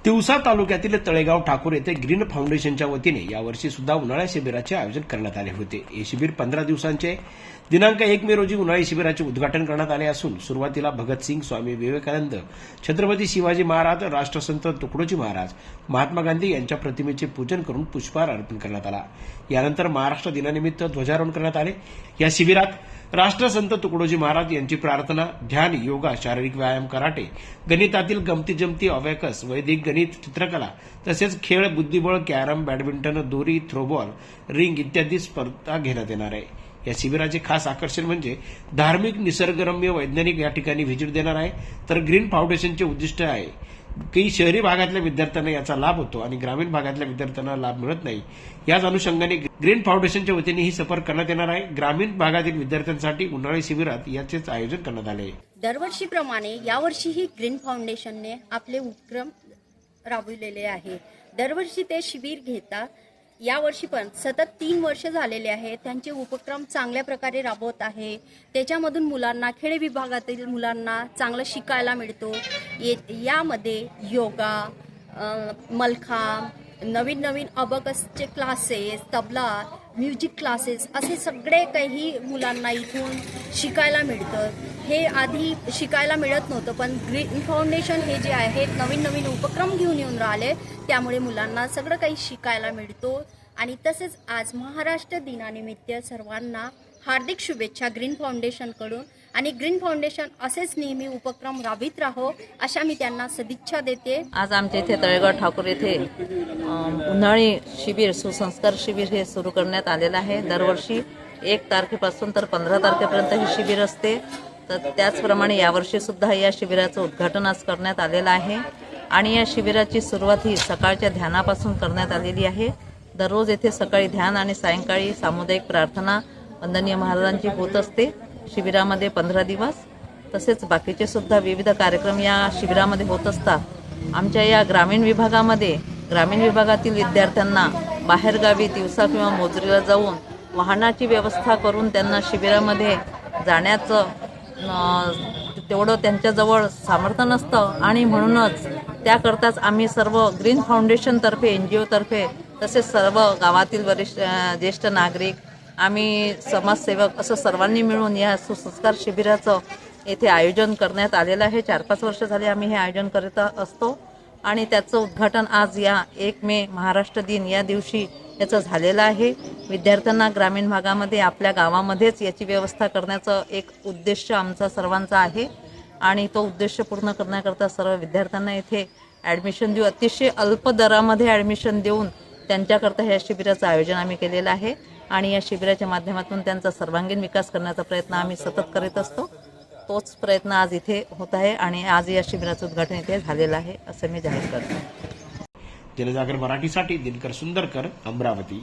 तिवसा तालुक्यातील तळेगाव ठाकूर येथे ग्रीन फाउंडेशनच्या वतीने यावर्षी सुद्धा उन्हाळी शिबिराचे आयोजन करण्यात आले होते। हे शिबिर 15 दिवसांचे दिनांक 1 मे रोजी उन्हाळी शिबिराचे उद्घाटन करण्यात आले असून सुरुवातीला भगतसिंग, स्वामी विवेकानंद, छत्रपती शिवाजी महाराज, राष्ट्रसंत तुकडोजी महाराज, महात्मा गांधी यांच्या प्रतिमेचे पूजन करून पुष्पहार अर्पण करण्यात आला। यानंतर महाराष्ट्र दिनानिमित्त ध्वजारोहण करण्यात आले। या शिबिरात राष्ट्रसंत तुकडोजी महाराज यांची प्रार्थना, ध्यान, योगा, शारीरिक व्यायाम, कराटे, गणितातील गमती जमती, अवॅकस, वैदिक गणित, चित्रकला तसेच खेळ, बुद्धिबळ, कॅरम, बॅडमिंटन, दोरी, थ्रोबॉल, रिंग इत्यादी स्पर्धा घेण्यात येणार आहे। या शिबिराचे खास आकर्षण म्हणजे धार्मिक, निसर्गरम्य, वैज्ञानिक या ठिकाणी व्हिजिट देणार आहे। तर ग्रीन फाउंडेशनचे उद्दिष्ट आहे की शहरी भागातल्या विद्यार्थ्यांना याचा लाभ होतो आणि ग्रामीण भागातल्या विद्यार्थ्यांना लाभ मिळत नाही। याच अनुषंगाने ग्रीन फाउंडेशनच्या वतीने ही सफर करण्यात येणार आहे। ग्रामीण भागातील विद्यार्थ्यांसाठी उन्हाळी शिबिरात याचेच आयोजन करण्यात आले आहे। दरवर्षीप्रमाणे यावर्षीही ग्रीन फाउंडेशनने आपले उपक्रम राबविलेले आहे। दरवर्षी ते शिबिर घेतात। यावर्षी पण सतत 3 वर्ष झालेले आहे त्यांचे उपक्रम चांगल्या प्रकारे राबवत आहे। त्याच्यामधून मुलांना, खेळ विभागातील मुलांना चांगलं शिकायला मिळतो। यामध्ये योगा, मलखांब, नवीन नवीन अबकसचे क्लासेस, तबला, म्युझिक क्लासेस असे सगळे काही मुलांना इथून शिकायला मिळतं। हे आधी शिकायला मिळत नव्हतं, पण ग्रीन फाउंडेशन हे जे आहे नवीन नवीन उपक्रम घेऊन येऊन राहिले, त्यामुळे मुलांना सगळं काही शिकायला मिळतो। आणि तसेच आज महाराष्ट्र दिनानिमित्त सर्वांना हार्दिक शुभेच्छा ग्रीन फाउंडेशनकडून। आणि ग्रीन फाउंडेशन असेच नेहमी उपक्रम राबवित राहो अशा मी त्यांना सदिच्छा देते। आज आमच्या इथे तळेगाव ठाकूर येथे उन्हाळी शिबिर, सुसंस्कार शिबिर हे सुरू करण्यात आलेलं आहे। दरवर्षी 1 तारखेपासून तर 15 तारखेपर्यंत हे शिबिर असते। तर त्याचप्रमाणे यावर्षी सुद्धा या शिबिराचं उद्घाटन आज करण्यात आलेलं आहे। आणि या शिबिराची सुरुवात ही सकाळच्या ध्यानापासून करण्यात आलेली आहे। दररोज येथे सकाळी ध्यान आणि सायंकाळी सामुदायिक प्रार्थना वंदनीय महाराजांची होत असते। शिबिरामध्ये 15 दिवस तसेच बाकीचे सुद्धा विविध कार्यक्रम या शिबिरामध्ये होत असतात। आमच्या या ग्रामीण विभागातील विद्यार्थ्यांना बाहेरगावी दिवसा किंवा मोजरीला जाऊन वाहनाची व्यवस्था करून त्यांना शिबिरामध्ये जाण्याचं तेवढं त्यांच्याजवळ सामर्थ्य नसतं आणि म्हणूनच त्याकरताच आम्ही सर्व ग्रीन फाउंडेशनतर्फे, NGO तर्फे तसेच सर्व गावातील ज्येष्ठ नागरिक, आम्ही समाजसेवक असं सर्वांनी मिळून या सुसंस्कार शिबिराचं येथे आयोजन करण्यात आलेलं आहे। 4-5 वर्ष झाले आम्ही हे आयोजन करत असतो आणि त्याचं उद्घाटन आज या 1 मे महाराष्ट्र दिन या दिवशी याचं झालेलं आहे। विद्यार्थ्यांना ग्रामीण भागामध्ये आपल्या गावामध्येच याची व्यवस्था करण्याचं एक उद्देश आमचा सर्वांचा आहे आणि तो उद्देश पूर्ण करण्याकरता सर्व विद्यार्थ्यांना येथे ॲडमिशन देऊ, अतिशय अल्प दरामध्ये ॲडमिशन देऊन त्यांच्याकरता ह्या शिबिराचं आयोजन आम्ही केलेलं आहे। आणि या शिबिराच्या माध्यमातून त्यांचा सर्वांगीण विकास करण्याचा प्रयत्न आम्ही सतत करीत असतो। तोच प्रयत्न आज इथे होत आहे आणि आज या शिबिराचं उद्घाटन इथे झालेलं आहे असं मी जाहीर करतो। जनजागर मराठीसाठी दिनकर सुंदरकर, अमरावती।